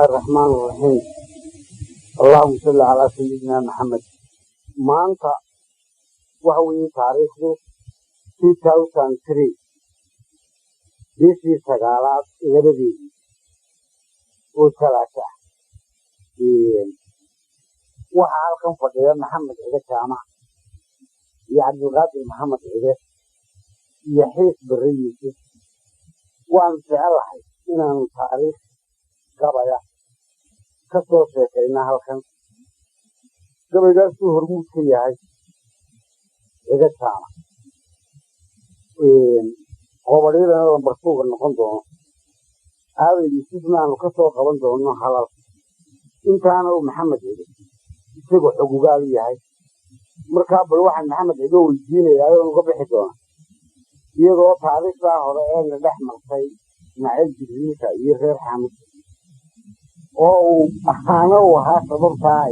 الرحمن الرحيم. اللهم صل على سيدنا محمد. maanta waxa weeye taariikhdu 2003 bishii sagaalaad labadeedii oo talaata waxaa halkan fadhiya maxamed cige jaamac iyo cabdulqaadir maxamed cige iyo xiis barre yuusuf. waan jecelahay inaanu taariikh gabaya ka soo sheekayna halkan. gabaygaasuu hormuud ka yahay cige jaamac, qobolyadana lambarsuuga noqon doono aaway yuusufna aanu ka soo qaban doono halal. intaana uu maxamed cige isagoo xogugaal yahay. markaa bal waxaan maxamed cige weydiinayaa oo uga bixi doona iyadoo taariikhdaa hore ee la dhex martay ismaaciil jibriilka iyo reer xaamud oo uu ahaana u ahaa sababtaa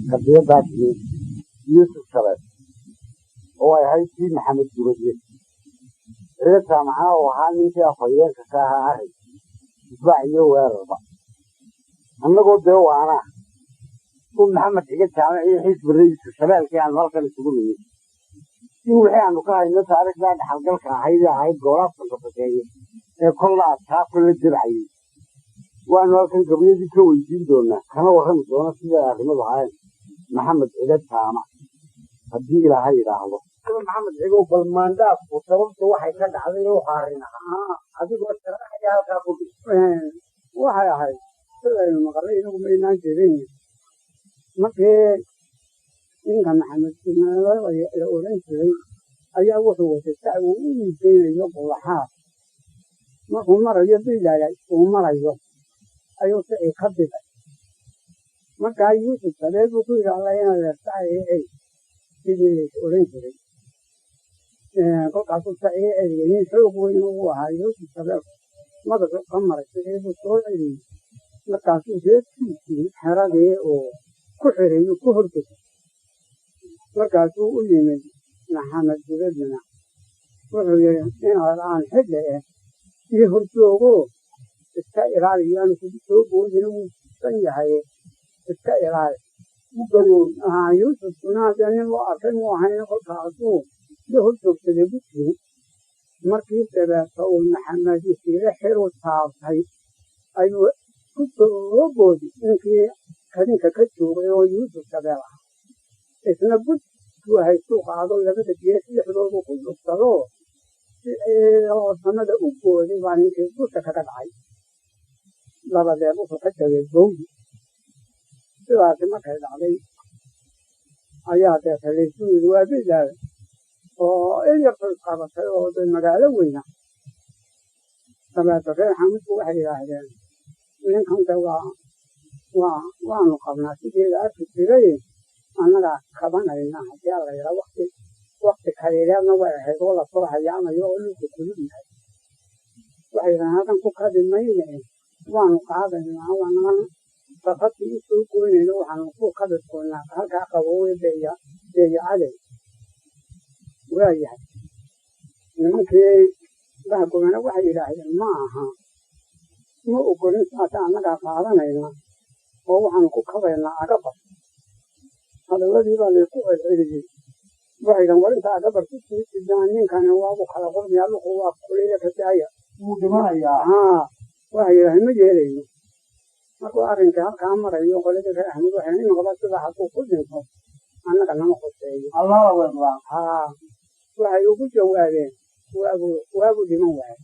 qadiyaddaa jiray yuusuf shabeed oo ay ahayd tii maxamed guradiye. cige jaamacna uu ahaa ninkii afhayeenka ka ahaa arrin isbaac iyo weerarba. annagoo dee waanaa u maxamed cige jaamac iyo xiis barre yuusuf shabeelkii aanu halkan isugu nimid in wixii aanu ka hayno taariikhdaa dhaxalgalka ahayd goolaafka kafakeeye ee kolla adkaa kolla jabcayey waanu halkan gabayadii ka weydiin doonaa kana warrami doona siday arrimadu ahayn maxamed cige jaamac haddii ilaahay yidhaahdo. maxamed cigow bal maandaafku sababta waxay ka dhacday u haarin ahaa adigoo sharaxaya halkaa ku waxay ahayd sidaynu maqalay inagu maynaan jeedin markii ninka maxamed la odhan jiray ayaa wuxuu watay sac uu u iibgeynayo bullaxaad. markuu marayo bilaaya uu marayo ayuu sicii ka digay. markaa yuusuf shabeed buu ku yidhi alla inaad sacii sidii lays odhan jiray. kolkaasuu sacii eegay nin xoog weyn uu ahaa yuusuf shabeed madaxu ka maray sicii buu soo celiyey. markaasuu reerkiisii xeradii uu ku xirayu ku horjogay. markaasuu u yimid maxamed guradina wuxuu yidhi inaad aan xidhe ii horjoogo iska ilaali yaanu kugu soo boodina wuu san yahay iska ilaali yuusufkuna hadee nin loo arkay muu ahayna kolkaasuu la horjoogsaday gudkii. markii dabeeta uu maxamed isiile xiru taabtay ayuu ku soo boodi ninkii kadinka ka joogay oo yuusuf shabeel ah. isna gudkuu haystuu qaado labada gees lixdoodu ku dhuftado oo samada u gooday baa ninkii dusha kaga dhacay. labadeed wuxuu ka jabay bowdi. sidaasi markay dhacday ayaa deeta laysu yidhi waa bilaada oo in yartay qabatay oo de magaalo weyna. dabeeta reer xamudku waxay yidhaahdeen ninkan de waanu qabnaa sideeda arki jiray annagaa kabanayna haddii alla yidhaa wakti kaliileedna way ahayd oo lasoo hayaamayo oo dhulku kulul yahay. waxay yidhahdeen halkan ku kadi mayne waanu qaadaynaa waana safadkii u soo goynayno waxaanu ku kadi doonaa halkaa qabowey beeyo caday. waayahay nimankii bahgobana waxay yidhaahdeen ma aha ma ogolin saasa annagaa qaadanayna oo waxaanu ku kabaynaa agabar. hadalladii baa layku celceliyey. waxay yidhahdeen war inta agabar ku sii sidaan ninkani waabu kala qormayaa luqu waa kuleeya ka daaya wuu dhimanayaa. waxay yidhahdeen ma yeelayno. markuu arrinkii halkaa marayo qoladii reer axmed waxay imanqaba sida hadduu ku dhinto annaga nama khuseeyo. waxay ugu jawaabeen waagu dhiman waaye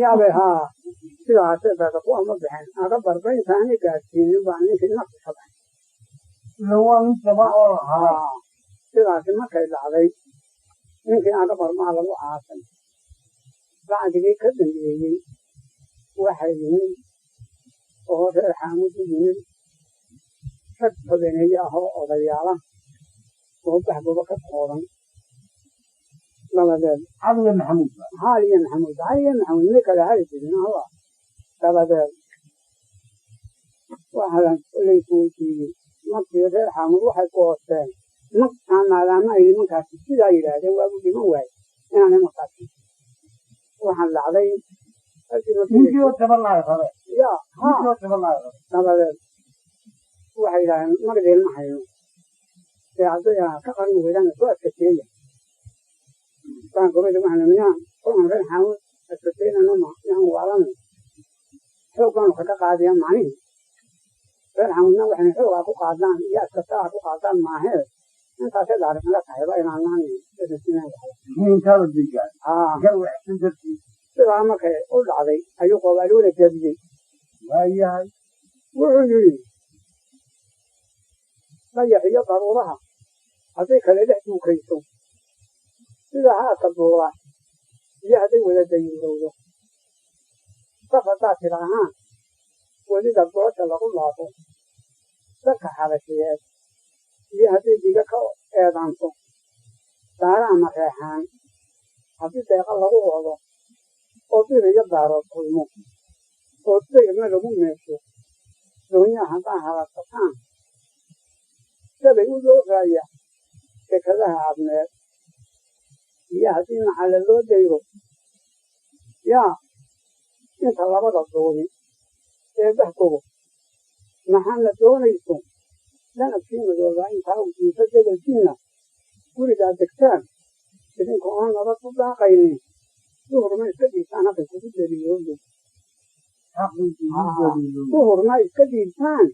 yaabe sidaasee beeta ku ama bixeen agabar baynta ani gaadsiinin baa ninkii nafti ka baxay. sidaasi markay dhacday ninkii agabar maa lagu caasay. bacdigii ka dambeeyey waxay yimid oo reer xaamud u yimid rag hoganeeye ah oo odayaala oo bahgoba ka kooban. dabadeed caliya maxamuud nin kale hali jirin dabadeed waxaa laysweydiiyey markii reer xaamud waxay goosteen maadaama ay nimankaasi sidaa yidhaahdeen waagu dhiman waaye inaanay markaasi waxaan dhacday يا ها نبلة واحد ما قدر ما حيو في عطية كقرن وغيرنا سوى كثير كان قبل ما نميان كلهم غير حاول الكثير نوم نوم وعلنا شو كانوا كذا قاعدين معين غير حاولنا وإحنا شو أكو قاعدين يا كثار أكو قاعدين معه أنت تعرف لا تعرف أين عناني السنين مين كانوا الرجال؟ جو أحسن ترتيب. ترى ما كان أقول علي أيوة قالوا لك جدي وهي هاي وعيوني لا يحيى ضرورها هذيك اللي لحدوا كيسو إذا هذا الضرورة يهدي ولا يدور ففتات لها ولذا الضرورة لهم الله لك حركيات يهدي ديك أيضاً دارا مريحان هذي دقة الله الله أطير يدار القلم أطير من لهم مشوا دنيا هذا حركتان تبيو له راية كذا عبنا يهدي على الله ديرو يا أنت الله بدأ تقولي بحكوا محل دونيتهم لا نفسي مدورين تاو في سجل الجنة ولد الدكتور إذن كون رب الله قيني ظهر ما يستدي أنا في كتب دليل ظهر ما يستدي إنسان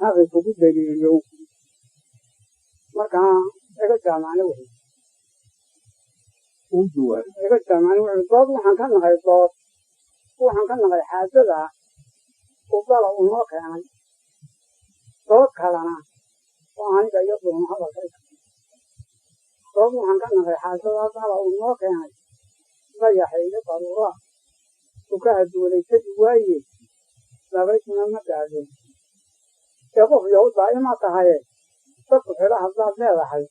هذا كتب دليل مركا إذا جامعنا وين إذا جامعنا وين ضاد وحن كان غير ضاد وحن كان غير حاجة وطلع ونوك يعني ضاد كلنا وأنا جاي أطلب هذا الشيء ضاد وحن كان غير حاجة وطلع ونوك يعني لا يحيي ضرورة وكهد وليس جواي لا بيت من المدعو يقف يهود دائما تهاي تقف إلى هذا لا حي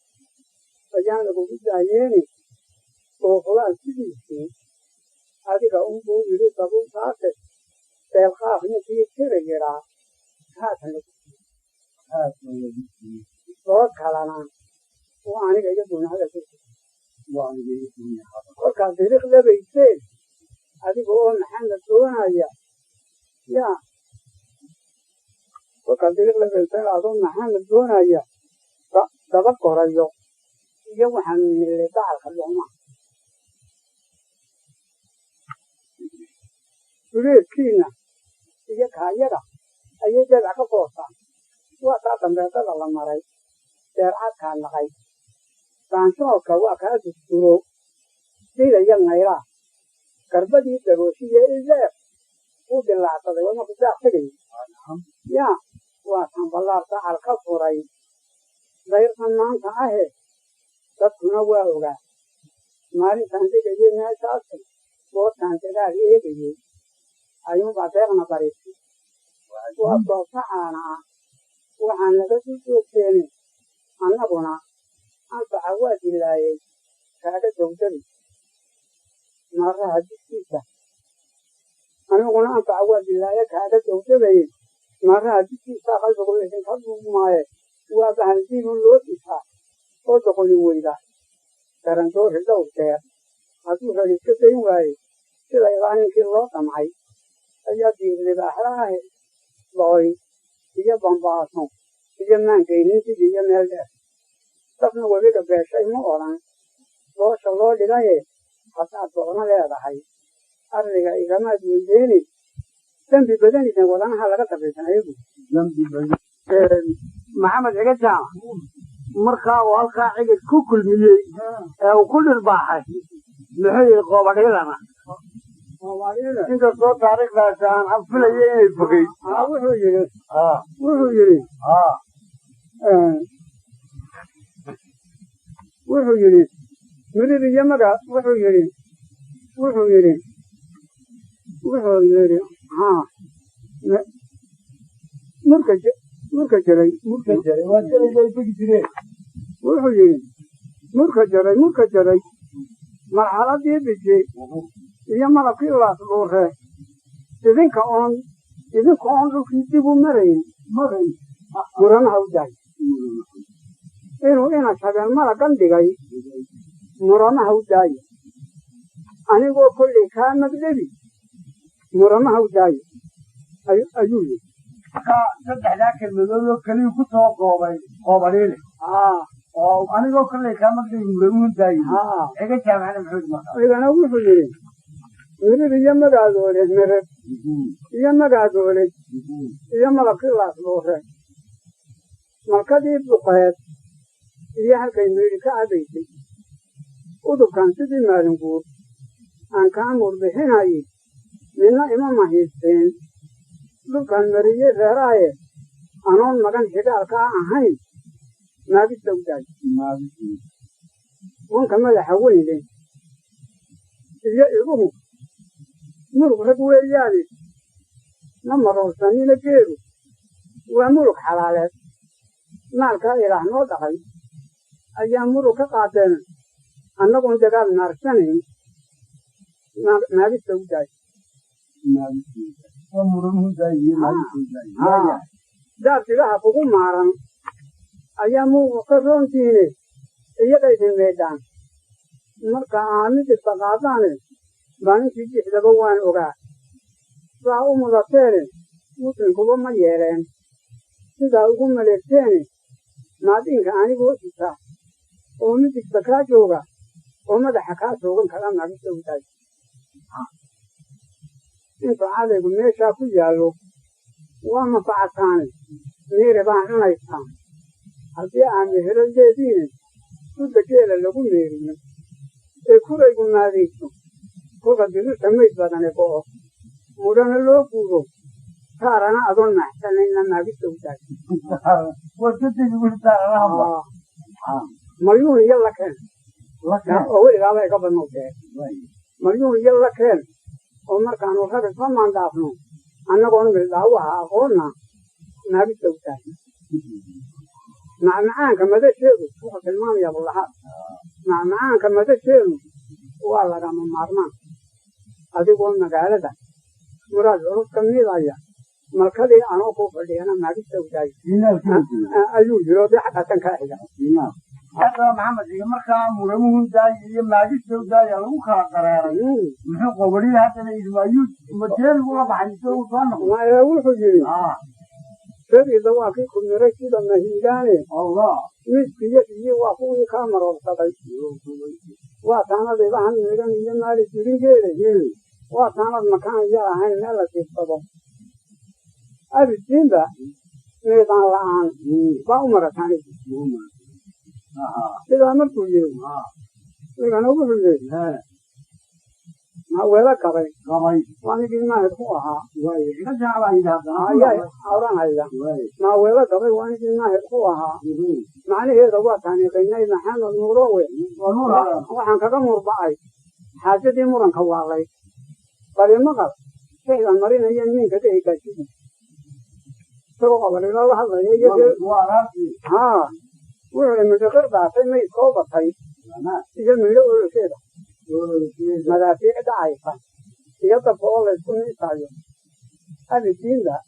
فجأة نقول جاييني وفلان سيدي هذيك أمبو يريد تبون ساعته تلقاه نتيجة كرجلا هذا ضاد كلنا وأنا جاي أقول هذا الشيء وكان طريق لبيتين هذه هو محل الدونة يا وكان طريق لبيتين أظن محل الدونة يا تذكر اليوم يوم حن اللي تعرف اليوم يريد كينا يكايرا أي جزء كفوسا وتعتمد على الله مري درعات كان لغاي تانسو كوا كاد تورو سيدا ينغيرا كربدي دروشيه إذا ودلع تدي وما بتاع تدي يا واسم بالله تعالى كفوري غير أن تعه تكون وعولا ماري سانتي كذي ما يسافر بوت سانتي لا يجي أيوم بعدين نبارك وأبغى فعنا وعنا بتوجه ثاني أنا بنا أنت عواد الله كذا جودني مرة هديك أنا قلنا أنت عواد الله كذا جودني مرة هديك قال بقول لك خذوا معي وبهالدين اللوت إسحاق ودخلوا ويلا كرنتو هذا وكير أتوه هذه كتير واي كلا يغني كلا تمعي أيادي اللي بحراه ضاي هي بامباسون هي من كيني هي ملده تبني وبيك بشيء مؤلم لو شلون لقيه حتى أتوقنا لا يضحي أرجع إذا ما تجيني تنبي بدني تقول أنا هلا كتبت أنا يبغى تنبي بدني محمد عجزة مرخا والخا عجز كل ملي وكل الباحث لحي القوة لنا أنت صوت تاريخ لسان أفلا يبغي وحو يري مريد يمرا وحو يري مركجري مركجري مرحلة دي بيجي يمرا في الله سبحانه إذن كون لكي تبو مرين مرنا هوداي إنه شبه مرا قندقاي مرنا هوداي أنا أقول كل كان مبدبي مرنا هوداي أيوه صدق ذاك المدلول كلي كتوه قابلين أنا لو كل كلام كذي مرمون داي إيه كلام أنا محمد ما إذا أنا أقول فلين يريد يجمع قادولة مرد يجمع قادولة يجمع لكل أسبوعه مركزي بقيت ياها كيميري كعبيتي ودو كان تدي مالنقول أن كان مربحين هاي لنا إمام مهيسين دو كان مريء زراعي أنا مكان شكال كأهين ما بيستوجد وان كمل حولي لي يجيبوه مرق رجوع يالي نمر رساني لجيرو ومرق حلالات مالك إلى نودعي أيام مرق قاتل أنا كنت قال نارسني ما بيستوجد ومرمون داي ما يسوي دار تلاها فوق مارن أيام وقصون تيني يجي الميدان مركا عامي تتقاطعني باني تيجي تبوان أوغا فاو مذكرين ممكن كلهم ما يرين إذا أقوم ملكتني ما دين كأني بوسيسا ومن تتكاج أوغا وما ضحكات أوغا كلام ما بيسوي تاج إنت عليكم ميشا كجالو وما فعتاني ميري بانو نايتان هذي عامي هرل جديد تدكيل لكم ميرين كوريكم ناديكم كوكا دلو سميت بدني كوه مودنا لو كورو كارنا أظن أحسن إن ما بيسوي تاج وجدت يقول ترى مليون يلا كان أول غابة قبل موته مليون يلا كان عمر كانوا هذا فما دافنوا أنا قلنا بالله قلنا ما بيسوي تاج معان كما تشيروا فوق المام يا أبو لحاب معان كما تشيروا والله رام مارمان هذه قلنا قالدا مراد عروض كمية ضايع مركزي أنا أقول فدي أنا ما بيسوي تاج أيوه جلودي حتى تنكاهلا هذا محمد مركا مرمون داي ما يسوي داي لو خاطر محو قبلي هذا الإسماعيل مجال ولا بحنسوا صنع ما يقول فجري سري دواقي كم ركيد مهيجاني الله مسكية وافوني كامر وصدق واتانا دبان ميران ينالي تريجي واتانا المكان يلا هاي نلا تيسبب أبي تيمبا ميدان لان باومرة ثاني إذا مرتو يوم لكن أقول لك ما ولا كبي وأنا كذا ما هتخوها كذا على إذا يا أوران هذا ما ولا كبي وأنا كذا ما هتخوها معنى هذا وقت يعني كنا نحن نروي وحن كذا مربعي حاجة دي مرن كوالي بل ما قال شيء المريض يمين كده يكشف سوى بل لا واحد ها ولا متغير بعد ما يصاب طيب إذا من له كده مدافع ضعيفة يطبقوا لكم يساعدوا هذا الدين ده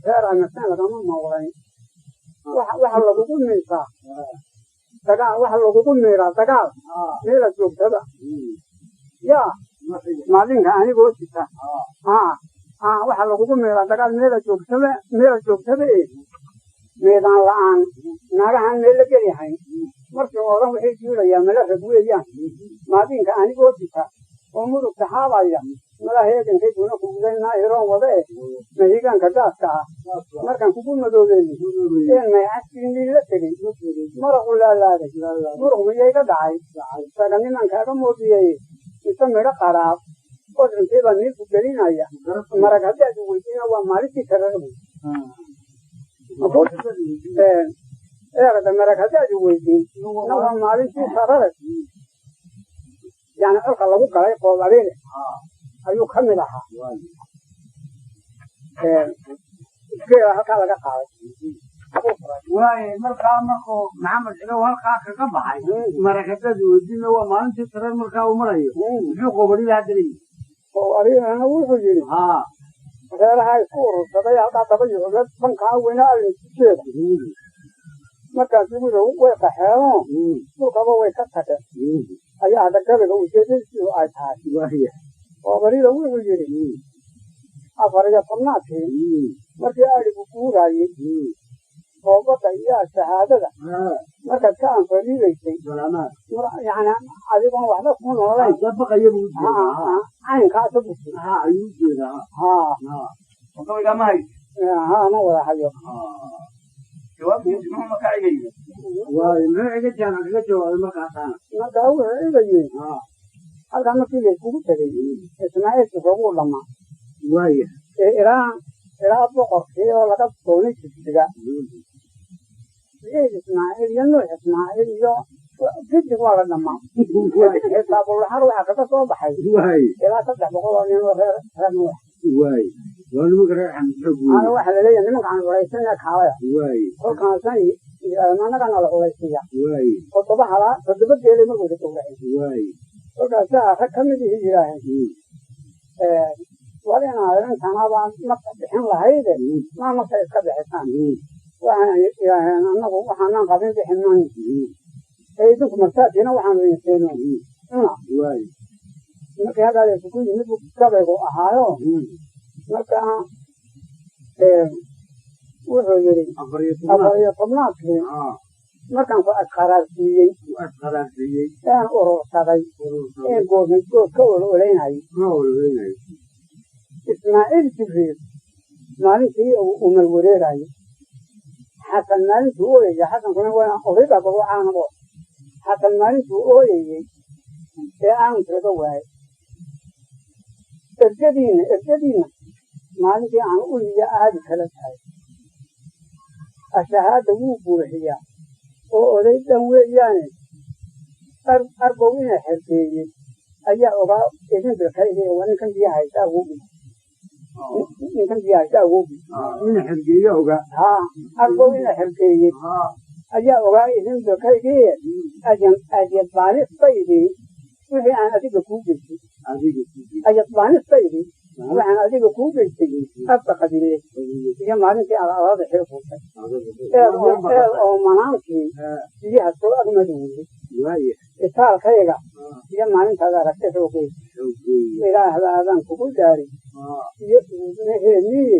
غير أن السنة كمان مولاين وحلو بقول ميسا تقال وحلو بقول ميرا تقال ميرا جوب تبع يا ما دين كأني بقول كذا وحلو بقول ميرا تقال ميرا جوب تبع ميدان لان ناقان ميلا كري هاي مركي أوراق وحيد يا ملا رجوع يا ما دين كأني قلت كذا أمور الصحابة يا ملا هي كان كي كنا كوزين نايرون وده ما هي كان كذا كذا ما كان كوبون مدوزين كان ما يعسكرين لي لكري مرة ولا لا مرة ويا كذا عاي فكان من كذا موتيه يسمى قراب قد انتي بني كوبلين هيا مرة كذا جويتين وماري تكرروا هذا مرة كذا جويتين نوع ماري تكرر يعني ألقى الله بكرة يقول عليه أيو كملها كذا هكذا قال واي مركا مركو محمد لو هلقا كقبحي مركته دوجين هو ما انت ترى مركا ومريو شو قبلي هادري قبلي انا وحجي غير هاي صور تبي هلقا تبي وقت من كاوينا الشيء مركا تقول هو يقحيون هو كبا ويكتك اي هذا كبا وجدت شو ايتها وهي قبلي لو وحجي afariga tobnaadkii markii adhigu guuraayey toobadda iyo shahaadada markaad ka anfariidaysay yani adigoon waxba ku noolayn caynkaasa busay ma wada hayo markaa wuxuu igayey halkaa markii layskugu tegay ismaaciilki rooguu dhamaa ilaa boqorkii oo laga doonay jigjiga ismaaciil iyo nuux ismaaciil iyo gidig waa la dhamaa xisaabulaxar waxaa kaga soo baxay ilaa 300 oo nin oo reer nuux waxaa laleeyahay nimankaan culaysana kaalaya kolkaasan anagana la culaysiya toddoba geelay ma wada gowraceen kolkaasaa rag ka mid ihi yidhaaheen war inaa intanabaa nafta bixin lahayde maa nafta iska bixisaan waxaan yidhaaheen anagu waxaanan qabin bixinan idinku martaatiina waxaanu inseeno cuna markii haddaa laysugu yimid gabaygu ahaayo markaa wuxuu yidhi 14 markaan ku asqaraarsiiyey aan urursaday good ka ololaynayay ismaaciil jibriil maalintii uu malwareegayay xasan maalintuu ooyaya xasankuna waa odayga gogocaanabo xasan maalintuu ooyayey ee aanu taga waayay ergadiina maalintii aan uliya aadi kala tahay ashahaada wuu buuxiyaa oo oday dhan weeyaane arbow ina xerkeeyey ayaa ogaa idin bilkayga waa ninkan biyaha haysa awoogi arbow ina xerkeeyey ayaa ogaa idin bilkaygii adyadbaanistaydii wixii aan adiga kuu geystay adyadbaanistaydii waxaan adiga kuu geystay abba qabilee iyo maalintii alada xil fuutay eel oo manaankii biyaha soo agmadowday itaalkayga iyo maalintaada aragtay xoogay ilaahda adaan kugu daari iyo meheeniye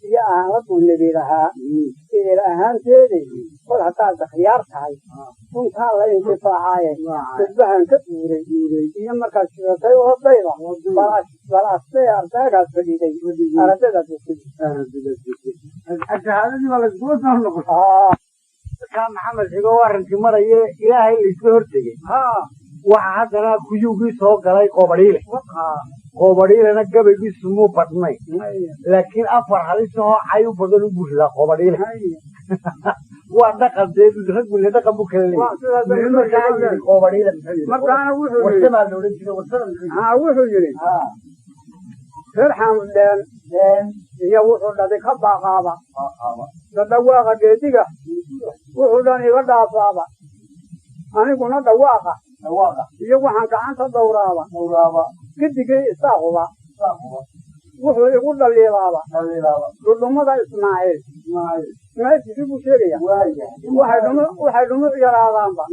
iyo aaladu nebi lahaa idil ahaanteedi kol haddaad khiyaar tahay runtaa la intifaacaaye dadbahan ka duuray iyo markaad sidatay oo dayda balaastay ardaagaad fadhiday aradadaad shahaadadii baa layskuga soo noqotay maxamed xigo arrintii maraye ilaahay laysla hortegey waxa haddana kuyugii soo galay qoobadhiilena gabaygiisu muu badhnay laakiin 4 halisahoo cay u badan u buuxdaa qoobadhiile waa dhaqan dee ragule dhaqan bu kala leeyahay qoobadhiile markaana wuxuu yidhi reer xaamudeen iyo wuxuu dhaday ka baaqaaba dadhawaaqa geediga wuxuu dhan iga dhaafaaba aniguna dhawaaqa iyo waxaan gacanta dhowraaba gidigii isaaquba wuxuu igu dhaliilaaba dhudhummada ismaaciil meeshii buu sheegaya waxay dhumu yaraadaanba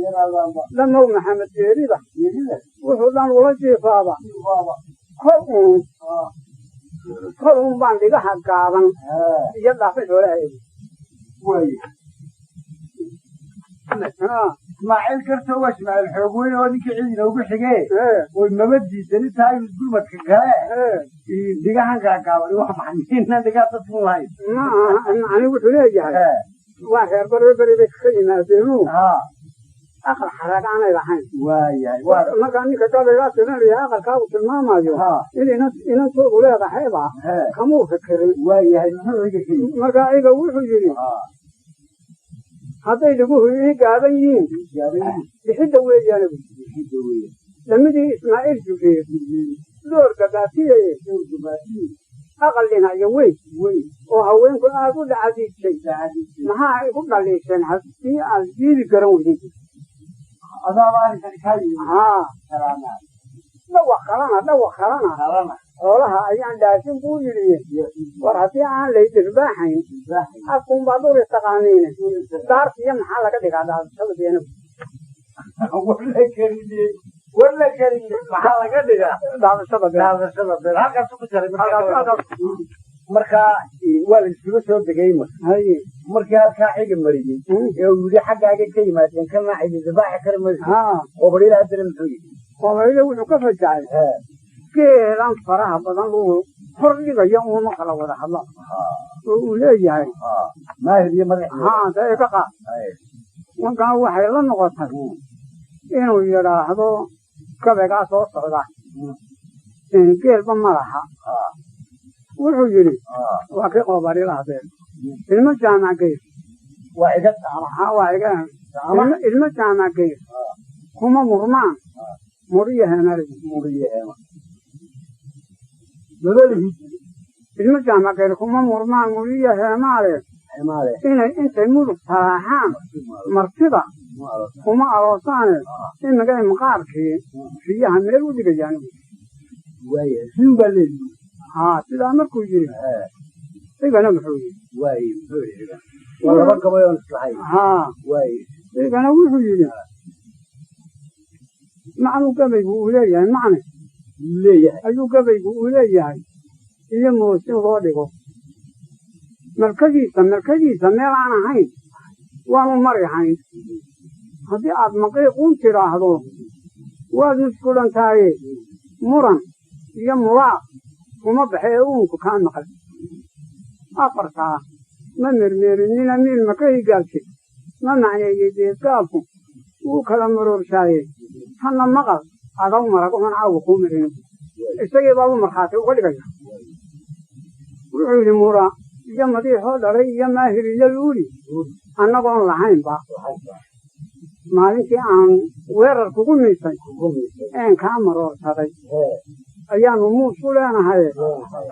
dhamow maxamed geeriba wuxuu dhan ula jiifaaba kol uun baan dhigaha gaaban iyo dhaafay xoolahaeedi ismaaciil karto waa ismaaciil xoog weyn oo ninkii cid inoogu xigee oy maba diidani tahay gurmadka kale dhigahan gaagaaban wax maxniina dhigaa dadkun lahayn ani wuxuu leeyahay waa reer berberi bay ka yimaadeenu aqal xaraag aanay lahayn markaa ninka gabaygaa tirinaya aqalkaagu tilmaamayo inantoodu leedahayba kamuu fikirin markaa iga wuxuu yidhi hadday dhiguhu ii gaaban yihiin bixidda weeyaane lamidii ismaaciil jibriil door gabaatiyaye aqal dhinacyo weyn oo haweenku aad u dhacadiidsay maxaa igu dhaliisheen haddii aan diidi garan weydin dhawaq kalana xoolaha ayaan dhaashin buu yidhi war haddii aan laydirbaaxayn afkunbaad uri taqaaniine daartiyo maxaa laga dhigaa dhaadashada beenagu warla kelin maxaa laga dhigaa dhaadashada been halkaas ku jaray markaa waa la isuga soo degay markii halkaa ciga mariyey ee uu yidhi xaggaaga ka yimaadeen kana cidi dibaaxi kari mayso qobadhiila haddana muxuu yidhi qobadhiila wuxuu ka fajacay geelan faraha badan uu hor dhigaya uuma kala wada hadla oo uu leeyahay maahir iyo madax dee ka qaad markaa waxay la noqotay inuu yidhaahdo gabaygaa soo socda geelba ma laha wuxuu yidhi waa kii qobadhiila hadeen ilmo jaamac geys waa iga ilmo jaamac geys kuma murmaan muriyo hemar ilmo jaamac geys kuma murmaan muriyo heemaale inay intay mudug salaaxaan martida kuma aroosaane imigay maqaarkii riyaha meel u dhigayaan sidaa markuu yidhi igana muxuu yidhi igana wuxuu yidhi macnuu gabaygu uu leeyahay macne ayuu gabaygu uu leeyahay iyo moosin loo dhigo malkadiisa meel aan ahayn waanu mari hayn haddii aad maqiiquun tidhaahdo waad muskulantaaye muran iyo mulaaq kuma baxe ee uunku kaa maqal afartaa ma mermeerinina miil maka higaabtid ma macneeyey deedgaabku wuu kala maroorshaayey hanna maqal adaw marag oon caawa kuu marino isagii baabu markhaati uga dhigaya wuxuu yidhi mura iyo madiixoo dhalay iyo maahir iyo luuli annagoon lahaynba maalintii aan weerar kugu miisay een kaa maroorsaday ayaanu muus u leenahay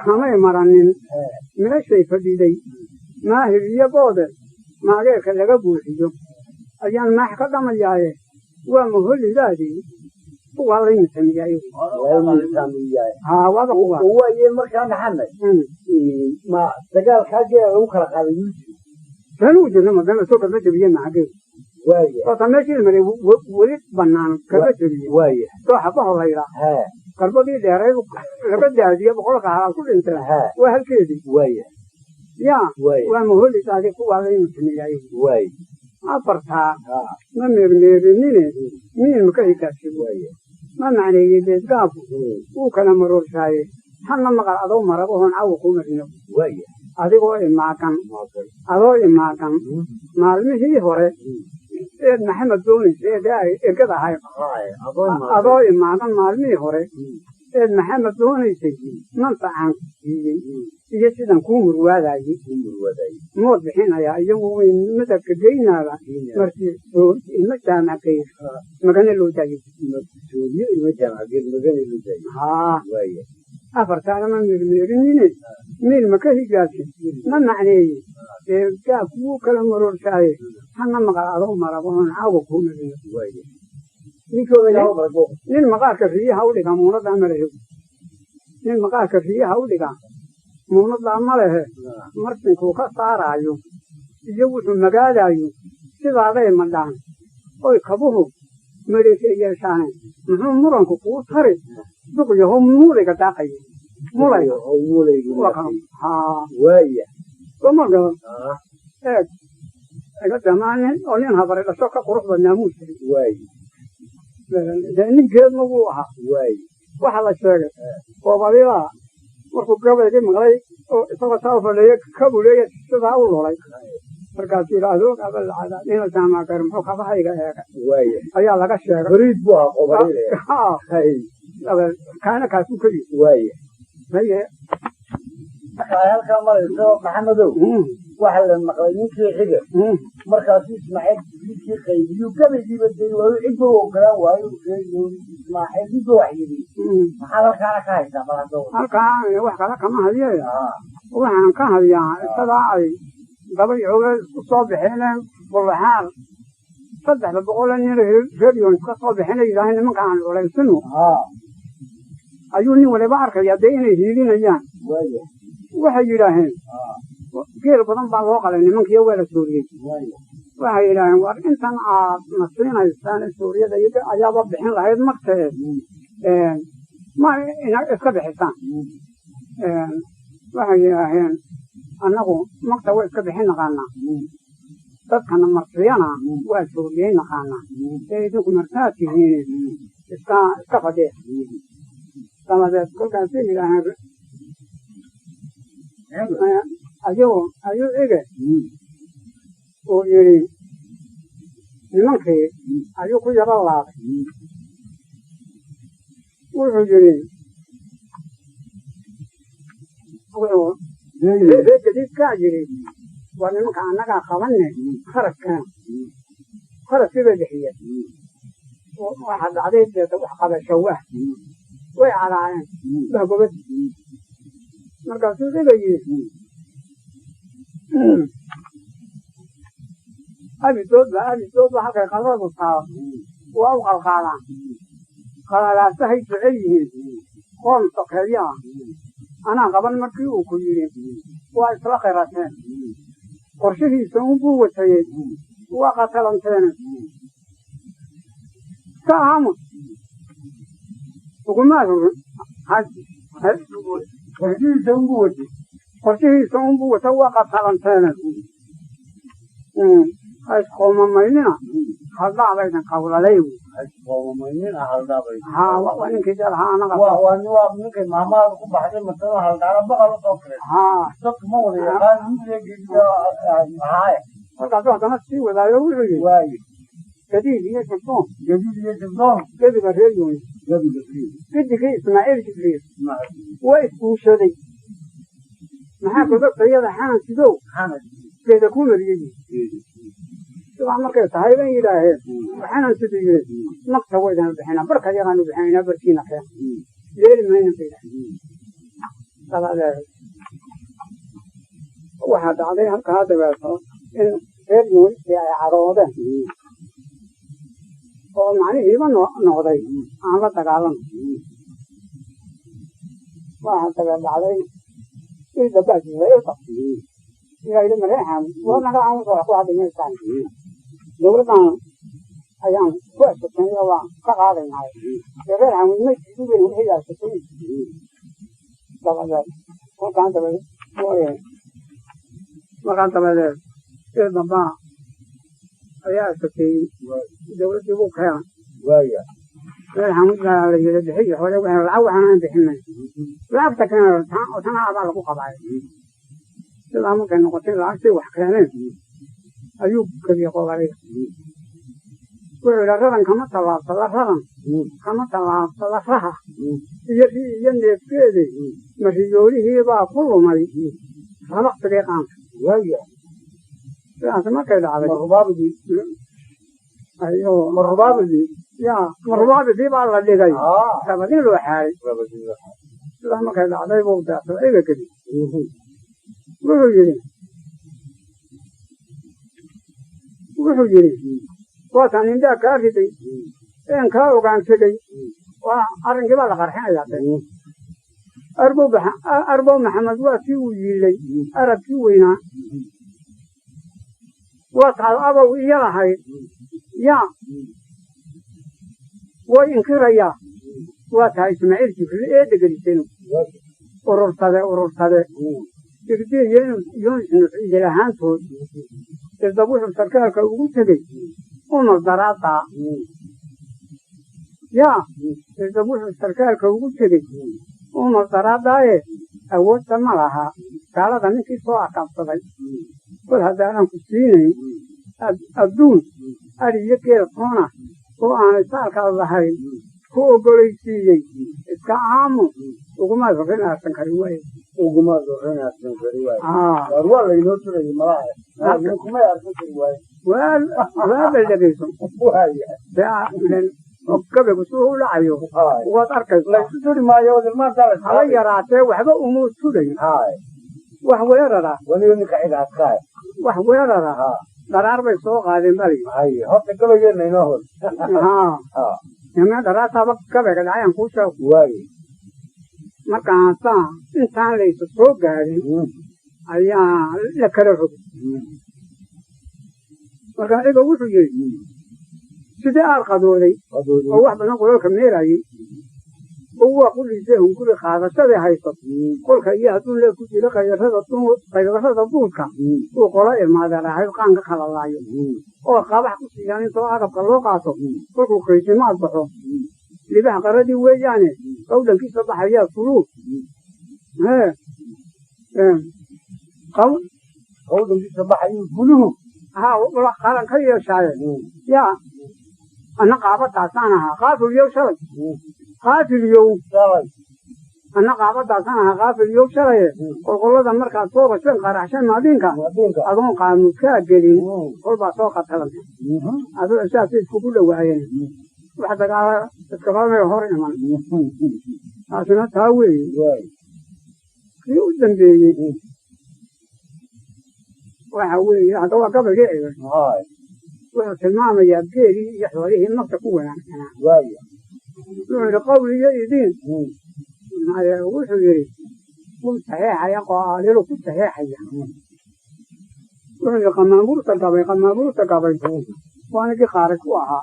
kamay maranin meeshay fadhiday maahir iyo boode maageerka laga buuxiyo ayaan maax ka dhamayaaye waa maholidaadii waa layna sameeyey waaba kuwa waaye markaa maxamed ma dagaalkaa geela lagu kala qaaday kanuu jirna madana soo kaba jabiye macagee oota meeshii maray weli banaan kaba jabiye soo xabaho layra qarbadii dheereed laga daadiye boqolka halaal ku dhintay waa halkeedii ya waa maholidaadii kuwaa layna sameeyey afartaa ma meermeerinine miin maka higaabsid ma macneeyey deedgaabku wuu kala maroorsaaye hanna maqal adoo marag oon cawa kuu marino adigoo imaagan maalmihii hore eed maxamed doonaysa ee ergad ahayd adoo imaagan maalmihii hore eed maxamed doonaysay manfacaan siiyey iyo sidan kuu murwaadaayey mood bixinayaa iyagu madabka geynaaba markii ilmo jaamac geys magana loo daayey afartaana ma meermeerinine miil maka higaabsid ma macneeye deedgaabku wuu kala maroorsaaye hanna maqal adoo marabo oon caawa kuu marino nin maqaarka riyaha u dhiga muunadaa malehe nin maqaarka riyaha u dhiga muunadaa ma lehe marsinkuu ka saaraayo iyo wuxuu magaadaayo sidaaday madhaan oy kabuhu medhaysa yeeshaane muxuu muranku kuu tari duqyaho muulayga daaqaya soma gaban eeg iga damaanin oo nin habare dhasho ka qurux badnaa muu jirin dee ninkeedna wuu ahaa waxa la sheegay qobadhiilaa markuu gabaygii maqlay oo isagoo saa fadhiya kabuleeya sidaa u lolay markaasuu yidhaahdo abalacada ina jaamacgar muxuu kabahayga eega ayaa laga sheegay fariid buu ahaa qobadhiile kaana kaasuu ka yii haye halkaa marayso maxamedow waxa la maqlay ninkii xiga markaasuu ismaaciil jibriilkii qaybiyuu gabaygiiba day waayu cidba u ogolaan waayo ismaaciil dibba wax yidhi maxaad halkaana ka haysaa bal halkaa wax kale kama hadiye waxaan ka hadiyaa isadaa ay gabay xooge isku soo bixineen bulaxaal 300 nin reer yoonis ka soo bixinay yidhaaheen nimankaan culaysinu ayuu nin waliba arkaya dee inay hiilinayaan waxay yidhaaheen geel badan baa loo qalay nimankiiyo waa la sooriyey waxay yidhaaheen war intan aad na siinaysaan suuriyada ayaaba bixin lahayd martee ma ina iska bixisaan waxay yidhaaheen annagu magta way iska bixin naqaanaa dadkana marsiyana waa soogiyey naqaanaa ee idinku martaad tihiin iska fadhiya dabadeed kolkaasay yidhaaheen ayuu ege oo yidhi nimankii ayuu ku yaro laabay wuxuu yidhi ree jadiidkaa yidhi waa nimanka annagaa qabanne kharaskana kharaskii bay bixiyeen waxa dhacday deeta wax qabashow ah way cadaayeen bahgobad markaasuu ega yidhi abidoodba halkay qaladu taao waa u qalqaalaan qalalaasahay jecel yihiin qoom sokeeyo ah anaa qaban markii uu ku yidhi waa isla khirateen qorshihiisa unbuu watayey waa qatalanteene ka aamus ugumaad qorshihiisa unbuu wata waa qatalanteene haysqoomamaynina haldhacbaydan qawlalay waa ninkii jalahaa anaga ninkay maamaada ku baxday masalo haldhaala baqal usoo kiray dadku ma wada yaqaan markaas haddana sii wadaayo wuxuu yidhi gadiid iyo jabdoon gediga reer yoonis gedigii ismaaciil jibriil waa isguushaday maxaa godabtayada xanan sidow geeda ku mariyey sidaa markay tahay bay yidhaaheen waxaanan sida yidhi magta waydaan bixinaa barka yagaanu bixinaynaa barkiina keen yeeli maynan bay yidhaaheen dabadeed waxaa dhacday halkaa dabeeto in reer yuuniskii ay caroodeen oo macnihiiba noqday aan la dagaalano waxaa dabee dhacday ii dabaasiisa yaa yidhi mareexaan waa naga aamusa wax ku hadli maysaan dowladdan ayaan ku asatay oo waan ka qaadaynahay reer xamuud maysiisu weyn wixii asatay dabadeed markaan dabadeed ee dambaa ayaa asatay dowladdii buu keenay reer xamuud baa la yidhi bixiyo hore lacag waxaan bixinay lacagta keena tanaa baa lagu qabaay sidaa markay noqotay lacagtii wax keeneen ayuu geliyey qoladiga wuxuu yidhi raran kama tallaabsada raha iyo rii iyo neefkeedi mariyoolihiibaa ku lumay rabaqtigii qaanka sidaas markay dhacday marubaabidii baa la dhigay rabadin loo xaaray sidaa markay dhacday buu deeqdo ega geliy wuxuu yidhi waataan indhaa kaa riday een kaa ogaansaday waa arrinkii baa la qarxinayaa arbow maxamed waa kii uu yiilay arabkii weynaa waa taad abow iyo lahayd yaa way inkirayaa waa tahay ismaaciil jibriil ee dhegeliseen urursade digdiir yoonis nuuciidil ahaantood isdab wuxuu sarkaalka ugu tegey umar daraadaa yaa isdab wuxuu sarkaalka ugu tegey umar daraadaaye awoodta ma lahaa gaalada ninkii soo akaabsaday kol haddaanan ku siinayn adduun ari iyo geel toona oo aanay saalkaad lahayn ku oggolaysiiyey iska aamu ugumaad horrin aarsan kari waaye waa laynoo turayay malaha kumay arsan kari waaye waa baldhegayso gabaygu si u dhacayo waad arkaysa laysu turi maayo hala yaraatee waxba umuu turayn wax weerara weliba ninka cidaadkaay wax weerara dharaar bay soo qaadeen bali horta gabaygeena inoo hor dharaartaaba gabayga dhacayaan kuu sheeg waaye markaasaa intaan laysa soo gaadin ayaa la kala rogay markaa ega wuxuu yidhi sidee aad qadooday oo wax badan qololka meerayey هو كل شيء كل هذا سبب هيصل كل كيا دون لا كل لا كيا هذا دون كيا هذا دونك وقراء ما هذا راح يقان خلا الله يوم أو قابح كل يعني تو هذا كله قاطع كل شيء ما أصبحه اللي بها قردي ويجاني قولا في صباح يا فلوس ها قولا في صباح يا فلوس ها ولا قارن كيا شاي يا أنا قابت عسانها قاتل اليوم شري قاتل اليوم شري أنا قابت عسانها قاتل اليوم شري والله ده مركز صوب شن قارع عشان ما بينك أظن قانون كاجلين كل بساقة ثلاث هذا الأساس كله وعين وحتى قال الكلام يهوري من عشان تهوي يودن بي وحوي هذا هو قبل جاي وتمام يا بيري يحويه النقطة قوة أنا وايا قولي يدين ما وش يري قلت صحيح يا قال له قلت صحيح يا وأنا قمامور تقابل وأنا كي خارج وها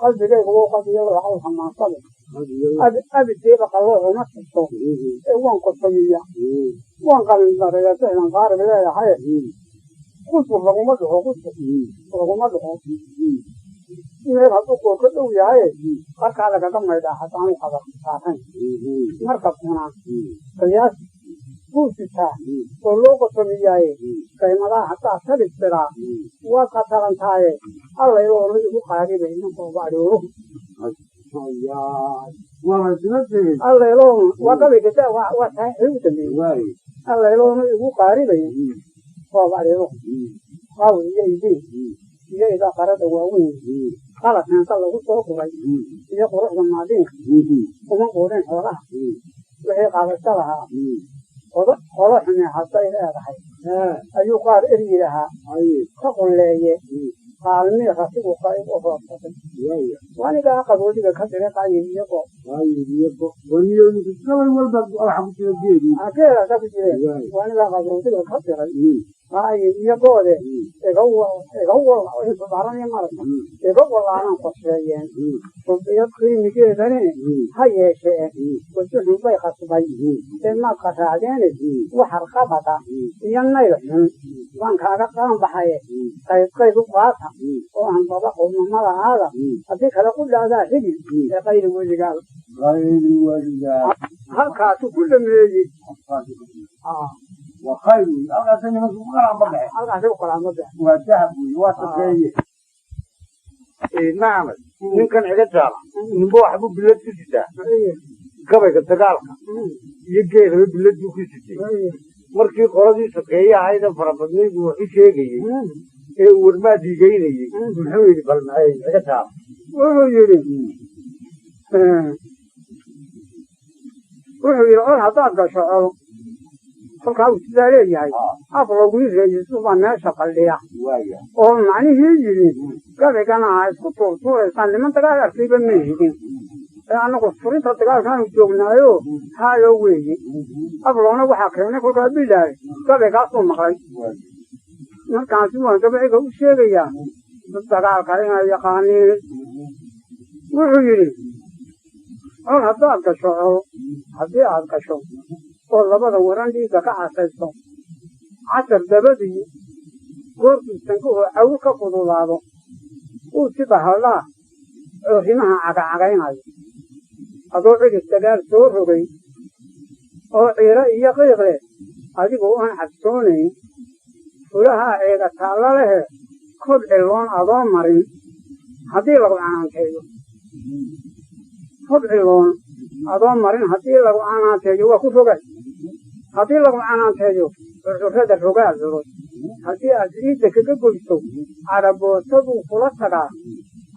قلت لي هو قد يروح على الحمام أبي تيبق الله ونفس الصوت وان قصمية وان قال النار سهلا قارب لا يا حي قلت رغم مدحه إذا هذا كله يا حي قرك على كم ميدا حتى أنا قبر ساكن مركب هنا قياس قلت تها كله قصمية كي ملا حتى سبت برا وقتلن تاي الله يروح يقارب إنه بعده الله يلوم وقبل كده وتحيوتني الله يلوم يقول قاربين هو بعد يروح قاوي يجي إذا قرأت وأوين خلاص نصل له صوته يقرأ لما دين وما قولين حولها وهي قال استلها خلاص من حتى إلى هذا أيو قال إري لها فقل لي قال لي خطيب وقائب أخرى وأنا قاعد أقول لك كثير قايم يبقى ونيوم تسمع والبعض أرحم تجيب أكيد أكيد وأنا قاعد أقول لك كثير قايم يبقى ده يقول يبارني مرة يقول أنا قصيين وبيبقي مكيه ثاني هاي شيء وجهه بيخص بي ما قصادين وحرقبته ينايل وان كذا قام بحيه قيد قاطع وان طبق ومن هذا أديك على كل هذا شيء غير وجهه هل كاتو كل من يجي وخير أنا سنة مسؤول عن بقى أنا سوق عن بقى وذهب وتقي نعم يمكن عقدها نبوح أبو بلاد كذا قبل كتقالك يجي له بلاد كذا مركي قرضي سقيه عايزة فربني وحش يجي ورما دي جايني محمد قال معي عقدها ويجري ويجري هذا قشعر kolkaa uu sidaa leeyahay af lagu reejiso baa meesha fadhiya oo macnihii yidhi gabaygana ha isku tuurtuuraysaan niman dagaal arkayba ma hidin anagu furinta dagaalkaanu joognaayo haayo weeye afloona waxaa keenay kolkaa bilaay gabaygaasuu maqlay markaasi waan gabayga u sheegayaa dad dagaalka inay yaqaaniin wuxuu yidhi col haddaad gasho col haddii aad gasho oo labada waran dhiigga ka casayso casar dabadii goortiisan oo cawl ka fudulaado uu si bahallaa oo rimaha cagacagaynayo adoo cidhig dagaal soo rogay oo ciiro iyo qiiq leh adigoo aan cabsoonayn fulahaa eega taalla lehe kod ciloon adoo marin haddii lagu canaanteeyo kod ciloon adoo marin haddii lagu canaanteeyo waa ku fogay haddii lagu canaanteeyo curcurrada rogaal culus haddii aad ciidda kaga goyso cadhabootaduu kula tagaa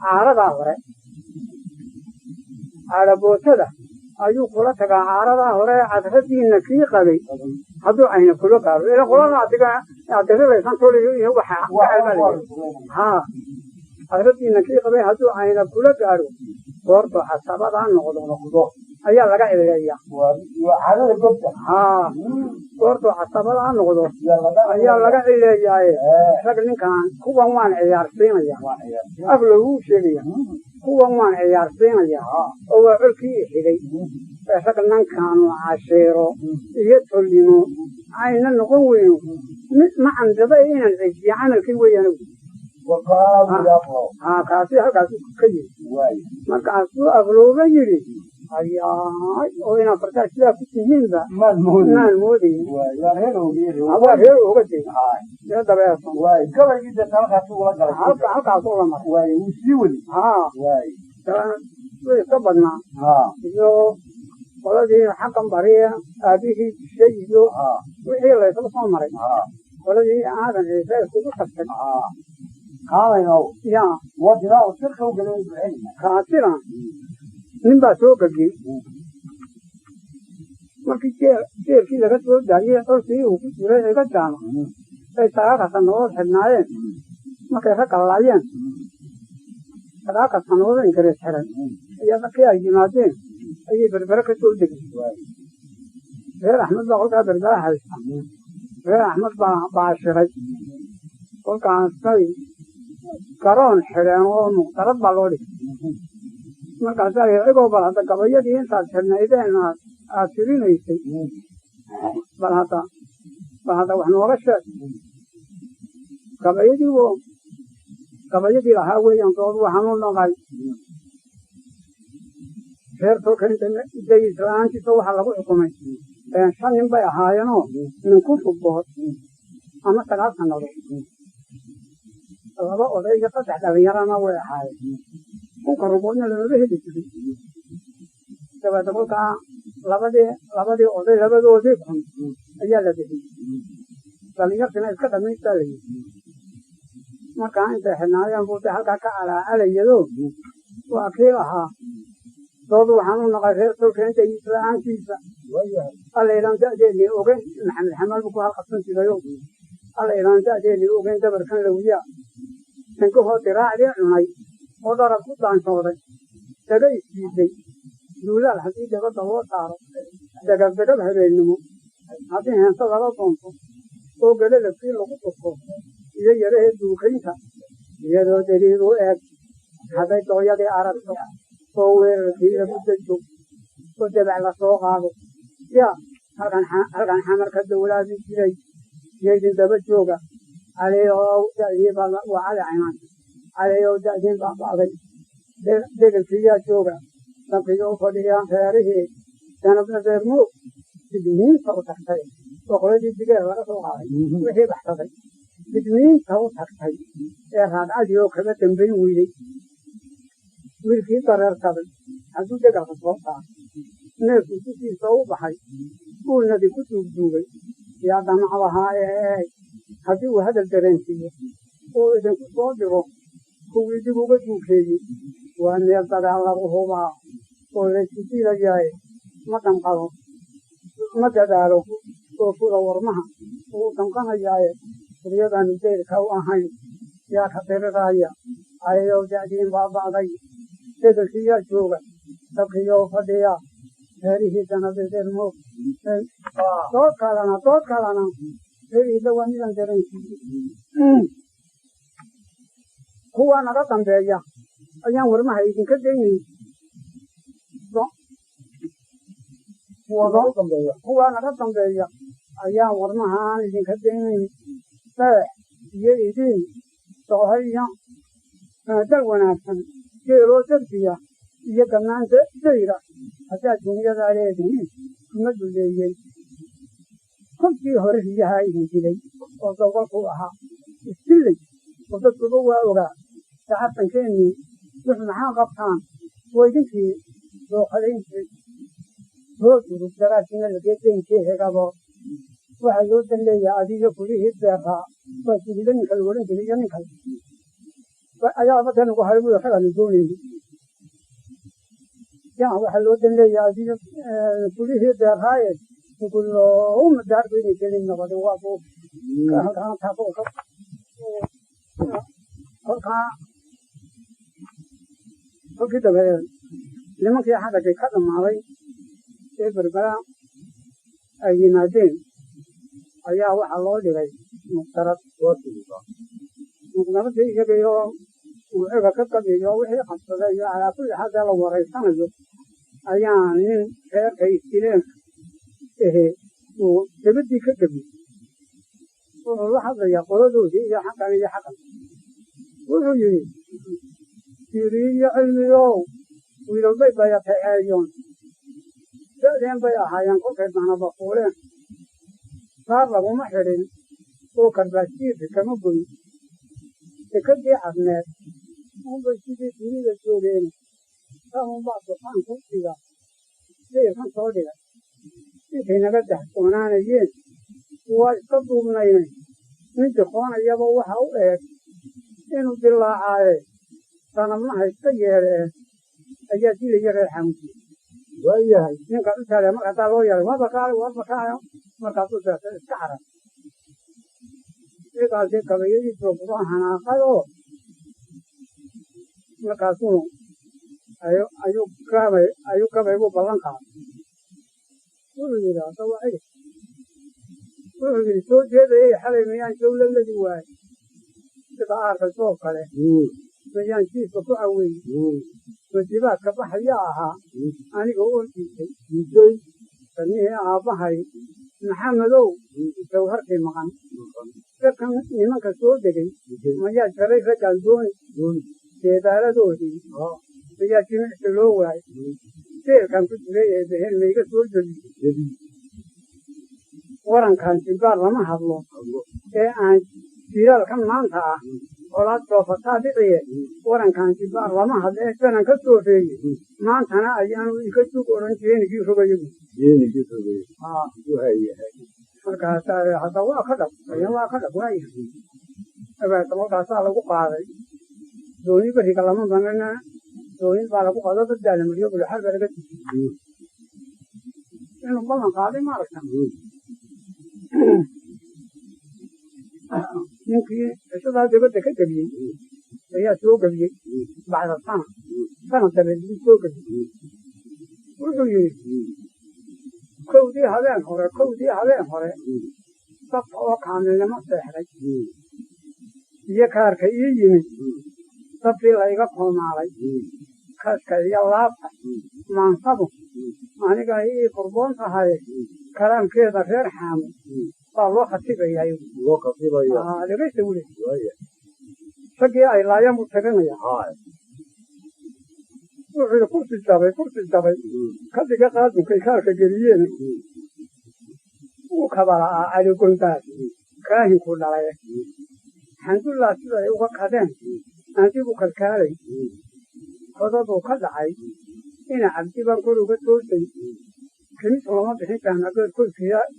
caaradaa hore cadhabootada ayuu kula tagaa caaradaa hore cadradiinna kii qabay hadduu ayna kula gaaro ila qolada adiga aad darilaysan toliyo iyo haa cadradiinna kii qabay hadduu ayna kula gaaro goorto casabadaa noqdo ayaa laga cileeya haa goorto casabadaa noqdo ayaa laga cileeyaaye rag ninkan kuwan waan ciyaarsiinaya af laguu sheegaya kuwan waan ciyaarsiinayaa oo waa colkii xigay rag nankaanu casheero iyo tolnimo ayna noqon weyno mid ma candada inaan cijiyo camalkii weeyaan kaasi halkaas ka yiri markaasuu aqlooba yidhi ayaay oo inaad fartaa sidaa ku tihiinba maan moodayn waa reer oga dee dee dabeesan halkaas ula maray way iska badnaa iyo qoladii xaqan bariya aabihii dishay iyo wixii laysla soo maray qoladii aadan ciise iskugu tagtay kaasina nin baa soo gagiyey markii jeerkii laga soo daayey colkii uu ku jiray iga jaama ay sagaalka sannadood xidhnaayeen markay ragga laayeen sagaalka sannadood inkarees xiran iyo markii ay yimaadeen ayay berbere ka soo degeen reer axmed baa kolkaa berbere haysta reer axmed baa shiray kolkaasay garoon xidheen oo muqtarad baa loo dhigay markaasaa icigoo bal hadda gabayadii intaad xidhnaydeen aad tirinaysay bal hadda wax nooga sheeg gabayadii lahaa weeyaan dood waxaan u naqay reer tolkainta day islaantiisa waxaa lagu xukumay 5 nin bay ahaayeenoo ninku fugbood ama 9 sannadood 2 oday iyo 3 dhalinyarana way ahaayeen kunka ruboodna looga heli jiray dabeedna kolkaa labadii oday labadoodii kun ayaa la bixiyey dhalinyartina iska dhamaystaa la yidhi markaa intay xidhnaayeen buu halkaa ka calaacalayado waa kii lahaa dood waxaan u naqay reer tolkainta iyo islaantiisa alla ilaan da'deennii ogeyn maxamed xamaal buu ku halqabsan jirayo alla ilaan da'deennii ogeyn dabarkan lawiyaa sinkahoo diraacdii cunay oo dharab ku daanshooday daga isdiiday duulaal haddii dabadda loo saaro dagaldagab habeennimo haddii heensa laga doonto oo gelalabkii lagu dhufto iyo yarahee duukaynta iyadoo daliil u eeg hadday dooyadii aragto oo weerarkii lagu dejo oo dabac la soo qaado yaa halkan xamarka dawlaadii jiray yaydin daba jooga caleeyow da'dii waa cali caynaan caleeyow da'diin baa ba'day degelkiiyaa jooga dabkiyou fadhiyaan reerihii danabna reermoog digniinta u tagtay oo qoladii digeer laga soo qaaday wixii baxsaday digniinta u tagtay ee raadcadii oo kaga dambayn weydey wiilkii dareersaday hadduu degalka soo saaro neefkii dushiisa u baxay uulnadi ku duugduugay yaa damac lahaa ee haddii uu hadal dareensiiyo uu idinku soo dhigo kuwii dib uga duukeeyey waa meel dagaal lagu hubaa oo laysku diilayaaye ma dhanqado ma dadaalo oo fula warmaha uu danqanayaaye suryadaanu deyrka u ahayn yaa ka diriraaya ayayow da'diin baa ba'day degelkiiyaa jooga dabkiyou fadhiya reerihii danabedeermoog dood kalena reerihiisa waa midaan dareensiiyey kuwaa naga dambeeya ayaan warmaha idinka daynayn kuwaa naga dambeeya ayaan warmaha aan idinka daynayn seex iyo idiin soohaya dal wanaagsan geeloo darbiya iyo gamnaanta dayra haddaad dunyadaa leedihiin kuma duleeyey kolkii hore riyahaa idin dilay oo dawgalkuu ahaa isdillay oo dadkuba waa ogaa saxaabtankeennii wix maxaa qabtaan oo idinkii dooqadayn jiray soo durug daraadkiina lageedaynkii hegabo waxaa loo dan leeyaha adiyo kulihii beeraa waa sugida ninka la odhan jiray iyo nin kale ayaa badanigu haray buy ragaanu doonayni yaa waxaa loo dan leeyaha adiyo kulihii beeraaye kullouma daarku inay gelin noqoda waa buub kolkii dabadeed nimankii xadagay ka dhammaaday ee berbera ay yimaadeen ayaa waxaa loo dhigay muqtarad muqtaradii iyagayoo وعيبا كقبي وحي قصدي على كل حاجة لو وريسانه أيان nin reerka istileen gabadhii ka gabi wuxuu la hadlayaa qoladoodii iyo xaqan iyo xaqan wuxuu yidhi fiiriyo iyo cilmiyow wiilal bay taceeyoon da'deen bay ahaayeen kolkay macnaba fuuleen saar laguma xidhin oo karbaashiirka kama goyn dekadii cadneed unbay sidii dunida joogeen saunbaa duqaan ku dhiga leerkan soo dhiga intay naga dahsoonaanayeen waa iska duubnaynay nin diqoonayaba waxa u eeg inuu dilaacaaye sanabnaha iska yeedhee ayaa dilaya reer xamuudiye waayahay ninka u taale markaasaa loo yeeray wabakaayo markaasuu seerta iska carar sidaasii kabayadiisuu kusoo xanaaqay oo markaasuu ayuu gabay buu ballan qaaday wuxuu yidhi hadda waa cidi wuxuu yidhi soo jeedayay xalay miyaan jawla ladi waaye sida aarkay soo kale miyaan jiifka ku caweeyey masiibaadka baxayaa ahaa aniga oo diisay sanihii aabbahay maxamedow jawharkii maqan dadkan nimanka soo degay mayaa jaray raggaan dooni jeedaaladoodii mayaa jimicsi loo waayay seelkan ku jiray ee beheen mayga soo jebi warankan jilbaar lama hadlo ee aan jiraalkan maanta ah olaad doofataa dhiciye warankan jilbaar lama hadlo ee sanan ka soofeeye maantana ayaanu ika jug odhan jeenigii rogayagu markaasaa hadda waa ka dhab waayahay abaata markaasaa lagu qaaday dooni beriga lama banana doonin baa lagu qado daddaala mariyo bulxaal baa laga tijiyey inuu ballan qaaday maaragta ninkii cishadaa dibadda ka gebiyey ayaa soo gebiyey bacda sana dabeed buu soo gebiyey wuxuu yidhi kowdii habeen hore dadka oo kaamilnimo seexday iyo kaarka ii yimid dabkii layga koomaalay kaska iyo laabta maansadu aniga ii qurboon tahay kalaamkeeda reer xaamo baa loo khatibayaa dhegaysta wuli isagii ay laayeen buu taganaya wuxuu yidhi kursi jabay ka dhiga qaadbunkay kaarka geliyeen wuu kabala'aa caligoynbaas kaahinku dhalay xandullaa siday uga kadeen aandibu kalkaalay kodaduu ka dhacay ina cabdibaan kor uga toosay kimis looma bixin jaamageed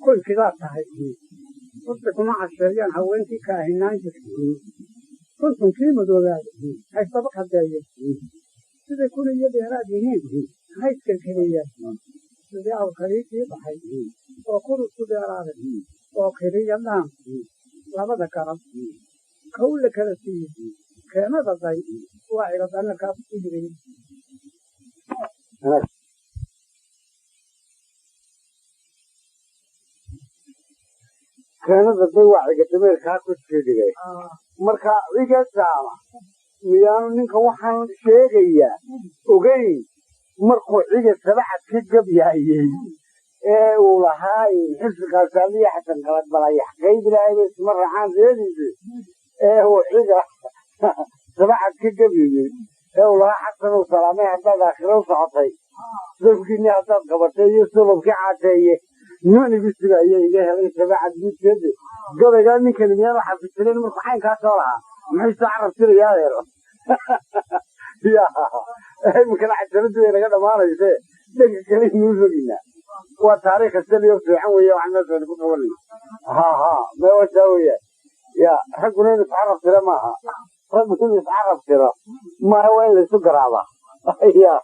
koykidaad tahay horta kuma casheeyaan haweenkii kaahinaan jirtay runtunkii madoobaaday haysdaba kadeeye siday kuna iyo dheeraad yihiin hayskelkeliyeen sidii awkaliikii baxay oo kurusku dheeraaday oo kiriya dhaam labada garab kow la kala siiyey keenada day waa cigadanakaa ku jiray keenada day waa cigaddameerkaa ku jiridhigay marka cigasaama miyaanu ninka waxaan sheegayaa ogeyn markuu ciga sabacad ka gabyaayey ee uu lahaa xilsigaasaliya xasan qalad balayax qayb ilaahayba isma raacaan reediisi ee uu ciga sabacad ka gabyayey ee uu lahaa xasanow salaamay haddaad aakhiro u socotay safkiinii haddaad qabatay iyo sulubkii caateeye nimanigiisiga ayaa iga helay sabacad guudkeedi gabaygaa ninkani miyaanu xafidsanen markuu caynkaa soo lahaa muxuu soo carab tirayaa adeero iminkana cajaladu way naga dhamaanayse dhanka kale inuu roginaa waa taariikh asaliyo fiican weeye waxaan meeshaan ku qabanay meewashaa weeyaan ya ragguna in iscarab tira maaha raggu in iscarab tiro maaha waa in laysu garaabaa ya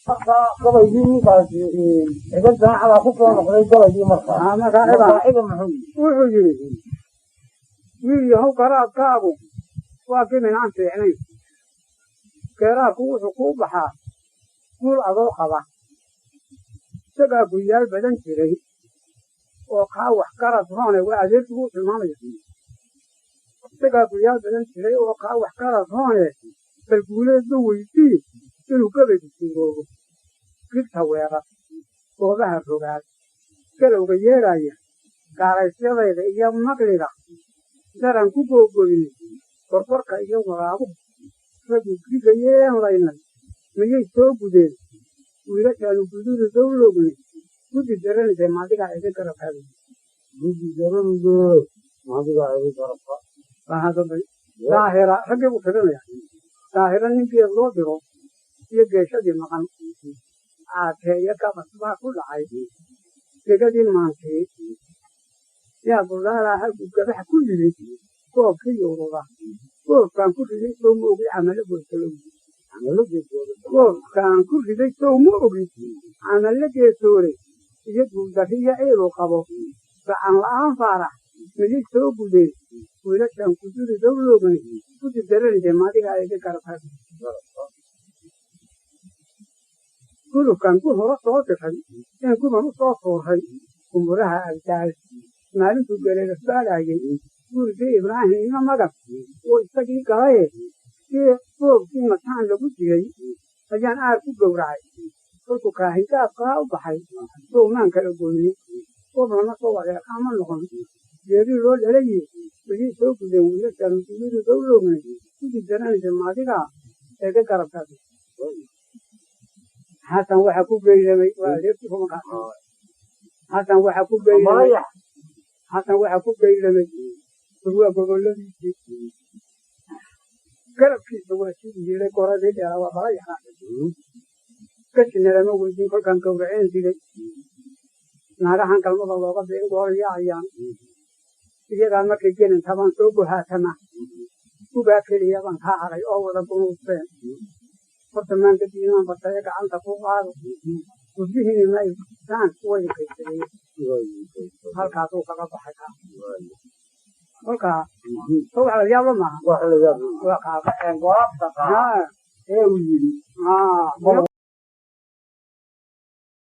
gabaygii ninkaasi ciga ganacada ku soo noqday gabaygii markaa ciga wuxuu yidhi wiil yahow garaadkaagu waa gimin aan fiicnayn geeraarku wuxuu kuu baxaa guul adoo qaba isagaa guryaal badan jiray oo kaa wax garad roone waa adeerkiguu tilmaamaya isagaa guryaal badan jiray oo kaa wax garad roone bal guuleedba weydii inuu gabaygu suuroobo gigta weerar goobaha rogaad galowga yeedhaya gaaraysyadayda iyo maqliga daran ku googoynay korkorka iyo waraabuhu raggu gigayeen laynay miyay soo gudeen wiilashaanu gududa dawlognay guddi daranaysa maadigaa idin garabkaada guddi daranaysa maadigaa idin garabka daahira raggii buu tirinaya daahira ninkeed loo diro iyo geeshadii maqan caateeyo gabas baa ku dhacay degadii maantee yaa buldaalaa halkuu gabax ku yimid goobkii yuruda goobkaan ku riday sow ma ogi camalo goobkaan ku riday sow ma ogi camalo geesoore iyo guuldarri iyo ciiluu qabo gacan la'aan faarax miyay soo gudeen wiilashaan kuduri dawloogani guddi daranaysa maadigaa idin garabka gulubkan gur hore soo diray in guban u soo tuuray gumuraha abdaal maalintuu galeerasbaadhaayay gurigii ibraahim iyo magab oo isagii galaye kii boogkii mataan lagu jiray ayaan aar ku gowracay kolkuu kaahingaadkaa u baxay sowmaan kala goynay goblana soo wadeeqaama noqon geerii loo dhalaye wixii soo gudeen wiilashaan guduri dawloogna guddi daranaysa maadigaa eega garabkaas xasan waxaa ku geyramay waa adeerkii rumakaa xasan waxaa ku geyramay waa goboladiisii garabkiisa waa sidii yilay goradii dheera waa bala yaqaan gashina lama weydiin kolkaan gowraceen dilay naagahan galmada looga biin gooryaayaan iyagaa markay gelin tabaan soo gohaatama gugaa keliya baan kaa haray oo wada gunuusteen horta maangadiinaan bartaye gacanta ku qaado gudbihiini ma saan way kaysadeen halkaasuu kaga baxay kaa kolkaa soo wax la yaabla maaha waa kaaba goobta ee uu yidhi